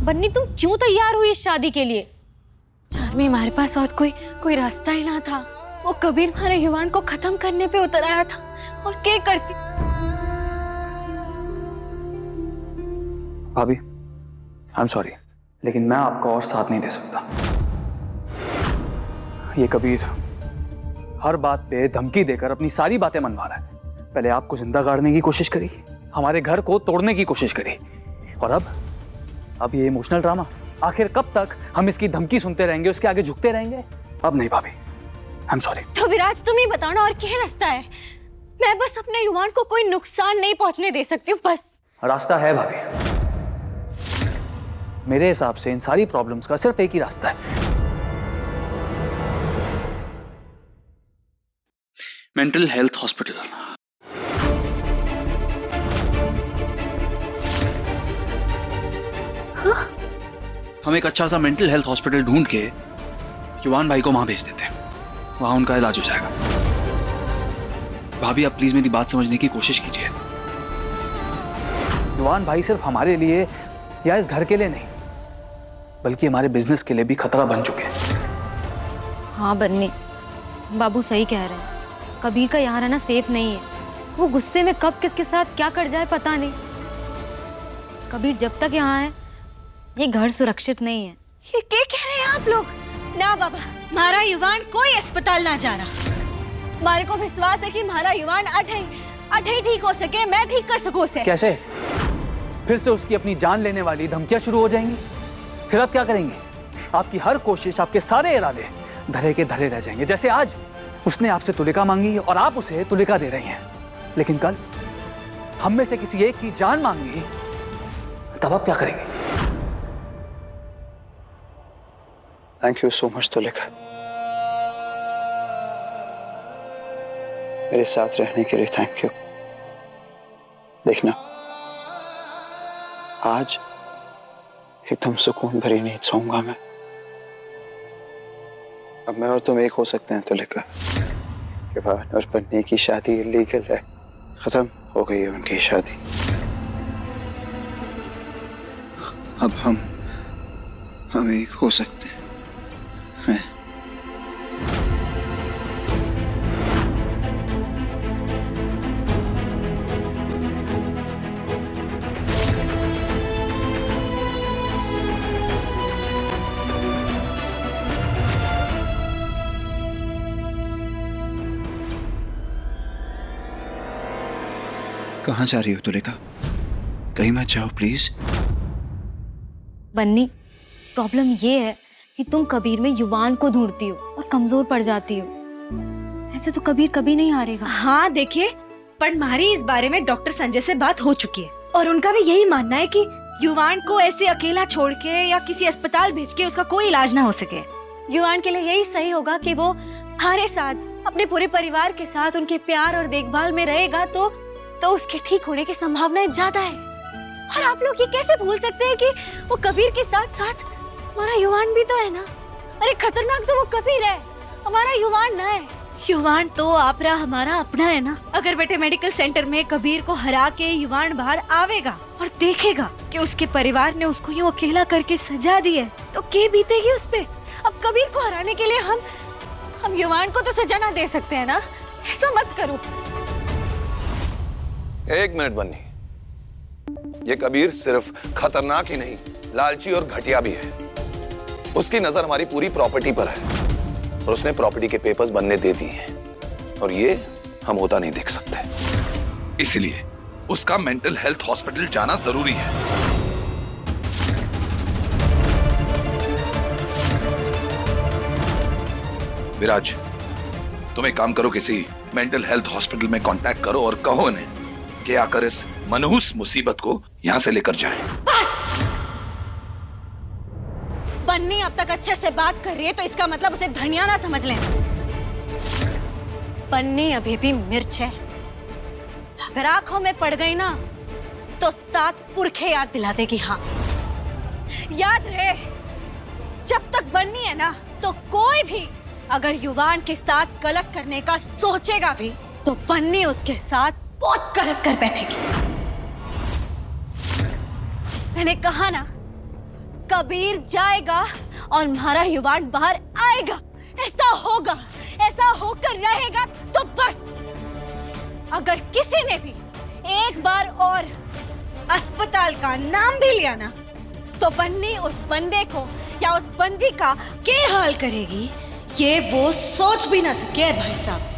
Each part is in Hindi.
बन्नी तुम क्यों तैयार हुई इस शादी के लिए? चार्मी, हमारे पास और कोई रास्ता ही ना था। वो कबीर हमारे युवान को खत्म करने पे उतर आया था और क्या करती। भाभी, आई एम सॉरी, लेकिन मैं आपका और साथ नहीं दे सकता। ये कबीर हर बात पे धमकी देकर अपनी सारी बातें मनवा रहा है। पहले आपको जिंदा गाड़ने की कोशिश करी, हमारे घर को तोड़ने की कोशिश करी, और अब ये इमोशनल ड्रामा। आखिर कब तक हम इसकी धमकी सुनते रहेंगे, उसके आगे झुकते रहेंगे? अब नहीं भाभी, आई एम सॉरी। तो विराज, तुम ही बताओ ना, और क्या रास्ता है? मैं बस अपने युवान को कोई नुकसान नहीं पहुंचने दे सकती हूँ, बस। रास्ता है भाभी, मेरे हिसाब से इन सारी प्रॉब्लम्स का सिर्फ एक ही रास्ता है। Mental health hospital. हाँ? हम एक अच्छा सा मेंटल हेल्थ हॉस्पिटल ढूंढ के युवान भाई को वहां भेज देते हैं, वहां उनका इलाज हो जाएगा। भाभी, आप प्लीज मेरी बात समझने की कोशिश कीजिए। युवान भाई सिर्फ हमारे लिए या इस घर के लिए नहीं, बल्कि हमारे बिजनेस के लिए भी खतरा बन चुके हैं। हाँ बन्नी, बाबू सही कह रहे हैं। कबीर का यहाँ रहना सेफ नहीं है। वो गुस्से में कब किसके साथ क्या कर जाए पता नहीं। कबीर जब तक यहाँ है, ये घर सुरक्षित नहीं है। ये क्या कह रहे हैं आप लोग? ना बाबा, हमारा युवान कोई अस्पताल ना जा रहा। हमारे को विश्वास है कि हमारा युवान अठे ठीक हो सके, मैं ठीक कर सकूं उसे। कैसे? फिर से उसकी अपनी जान लेने वाली धमकियां शुरू हो जाएंगी। फिर आप क्या करेंगे? आपकी हर कोशिश, आपके सारे इरादे धरे के धरे रह जाएंगे। जैसे आज उसने आपसे तुलिका मांगी और आप उसे तुलिका दे रही हैं, लेकिन कल हम में से किसी एक की जान मांगी, तब आप क्या करेंगे? Thank you so much Tulika, मेरे साथ रहने के लिए थैंक यू। देखना, आज एकदम सुकून भरी नींद सोऊंगा मैं। अब मैं और तुम एक हो सकते हैं तुलिका। युवान और बन्नी की शादी इलीगल है, खत्म हो गई है उनकी शादी। अब हम एक हो सकते हैं। कहाँ जा रही हो तुलिका? कहीं मत जाओ प्लीज। बन्नी, प्रॉब्लम ये है कि तुम कबीर में युवान को ढूंढती हो और कमजोर पड़ जाती हो। ऐसे तो कबीर कभी नहीं हारेगा। हाँ देखिए, पर हमारी इस बारे में डॉक्टर संजय से बात हो चुकी है और उनका भी यही मानना है कि युवान को ऐसे अकेला छोड़ के या किसी अस्पताल भेज के उसका कोई इलाज ना हो सके। युवान के लिए यही सही होगा कि वो हमारे साथ, अपने पूरे परिवार के साथ उनके प्यार और देखभाल में रहेगा, तो उसके ठीक होने की संभावनाएं ज्यादा है। और आप लोग ये कैसे भूल सकते हैं कि वो कबीर के साथ साथ हमारा युवान भी तो है ना। अरे खतरनाक तो वो कबीर है, हमारा युवान ना है। युवान तो आपरा हमारा अपना है ना। अगर बेटे मेडिकल सेंटर में कबीर को हरा के युवान बाहर आवेगा और देखेगा कि उसके परिवार ने उसको यूं अकेला करके सजा दी है, तो क्या बीतेगी उस पे? अब कबीर को हराने के लिए हम युवान को तो सजा ना दे सकते हैं ना। ऐसा मत करो। एक मिनट बन्नी, ये कबीर सिर्फ खतरनाक ही नहीं, लालची और घटिया भी है। उसकी नजर हमारी पूरी प्रॉपर्टी पर है और उसने प्रॉपर्टी के पेपर्स बनने दे दिए हैं और ये हम होता नहीं देख सकते। इसलिए उसका मेंटल हेल्थ हॉस्पिटल जाना जरूरी है। विराज, तुम एक काम करो, किसी मेंटल हेल्थ हॉस्पिटल में कांटेक्ट करो और कहो इन्हें कि आकर इस मनहूस मुसीबत को यहां से लेकर जाएं। बन्नी अब तक अच्छे से बात कर रही है, तो इसका मतलब उसे धनिया ना समझ लें। बन्नी अभी भी मिर्च है। अगर आंखों में पड़ गई ना, तो 7 पुरखे याद दिला देगी। हाँ, याद रहे, जब तक बन्नी है ना, तो कोई भी अगर युवान के साथ गलत करने का सोचेगा भी, तो बन्नी उसके साथ बहुत गलत कर बैठेगी। मैंने कहा ना, कबीर जाएगा और हमारा युवान बाहर आएगा। ऐसा होगा, ऐसा होकर रहेगा। तो बस अगर किसी ने भी एक बार और अस्पताल का नाम भी लिया ना, तो बन्नी उस बंदे को या उस बंदी का क्या हाल करेगी ये वो सोच भी ना सके भाई साहब।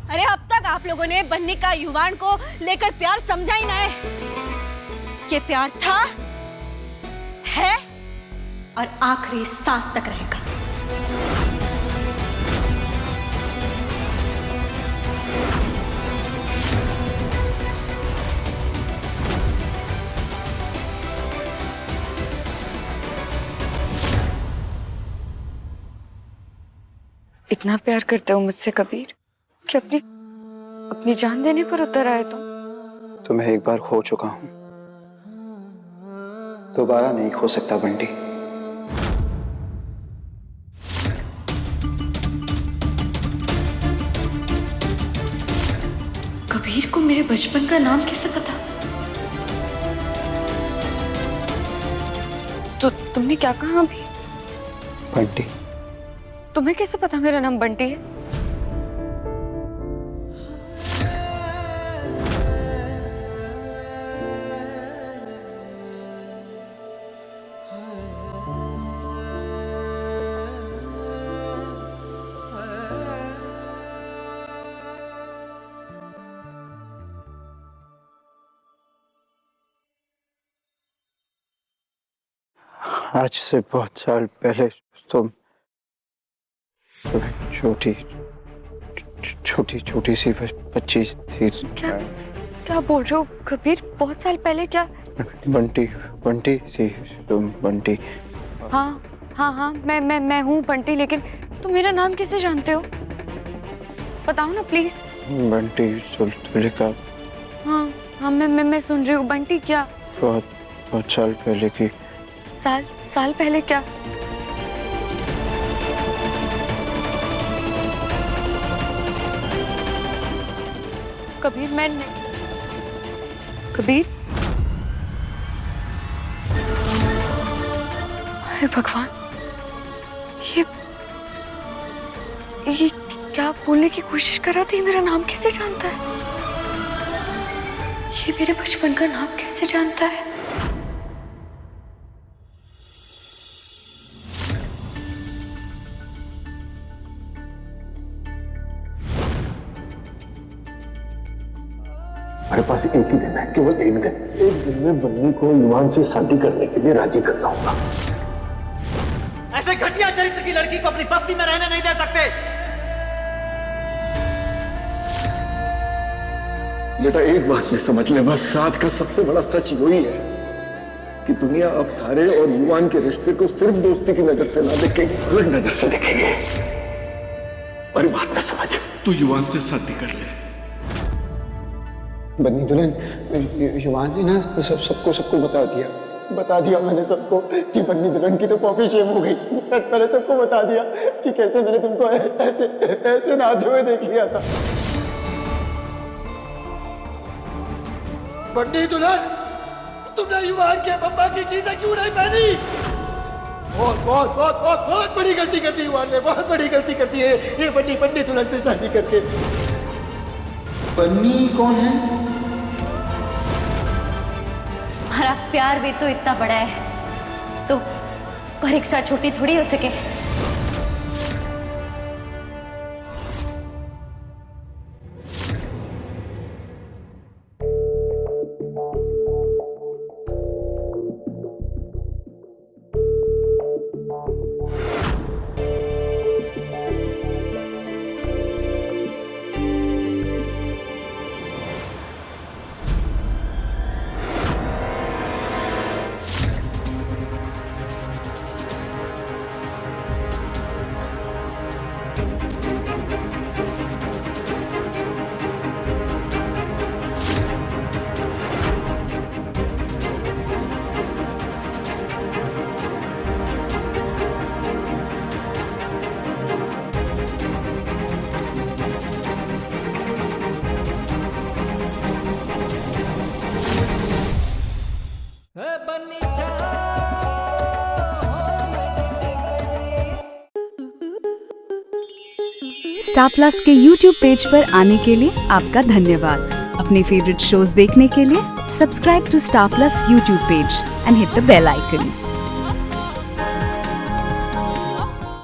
अरे अब तक आप लोगों ने बन्नी का युवान को लेकर प्यार समझा ही ना है। ये प्यार था, है और आखिरी सांस तक रहेगा। इतना प्यार करते हो मुझसे कबीर कि अपनी जान देने पर उतर आए तुम। तो मैं एक बार खो चुका हूं, दोबारा नहीं खो सकता बंटी। कबीर को मेरे बचपन का नाम कैसे पता? तो तुमने क्या कहा अभी? बंटी। तुम्हें कैसे पता मेरा नाम बंटी है? आज से बहुत साल पहले तुम छोटी छोटी छोटी सी बच्ची थी। क्या बोल रहे हो कबीर? बहुत साल पहले? क्या? बंटी बंटी थी तुम, बंटी। हाँ हाँ हाँ, मैं हूँ बंटी, लेकिन तुम मेरा नाम कैसे जानते हो? बताओ ना प्लीज। बंटी तुलिका। हाँ हाँ, मैं सुन रही हूँ। बंटी क्या? बहुत साल पहले की। साल पहले क्या? कबीर मैं नहीं। कबीर, हे भगवान, ये क्या बोलने की कोशिश कर रहा था? ये मेरा नाम कैसे जानता है? ये मेरे बचपन का नाम कैसे जानता है? मेरे पास एक ही दिन है, केवल एक दिन। एक दिन में बन्नी को युवान से शादी करने के लिए राजी करना होगा। ऐसे घटिया चरित्र की लड़की को अपनी बस्ती में रहने नहीं दे सकते। बेटा एक बात में समझ ले, बस आज का सबसे बड़ा सच वही है कि दुनिया अब थारे और युवान के रिश्ते को सिर्फ दोस्ती की नजर से ना देखेगी, अलग नजर से देखेंगे। और बात ना समझ, तू युवान से शादी कर ले। बन्नी दुल्हन, युवान ने ना सबको बता दिया मैंने सबको कि बन्नी दुल्हन की तो कॉफी शेम हो गई। मैंने सबको बता दिया कि कैसे मैंने तुमको ऐसे नहाते हुए देख लिया था। बन्नी दुल्हन, तुमने युवान के बम्बा की चीजें क्यों नहीं पहनी? बहुत बड़ी गलती करती है युवान ने, बहुत बड़ी गलती करती है ये बन्नी दुल्हन से शादी करके। बन्नी कौन है? हमारा प्यार भी तो इतना बड़ा है, तो परीक्षा छोटी थोड़ी हो सके। स्टार प्लस के YouTube पेज पर आने के लिए आपका धन्यवाद। अपने फेवरेट शोज देखने के लिए subscribe to Star Plus YouTube page and hit the bell icon.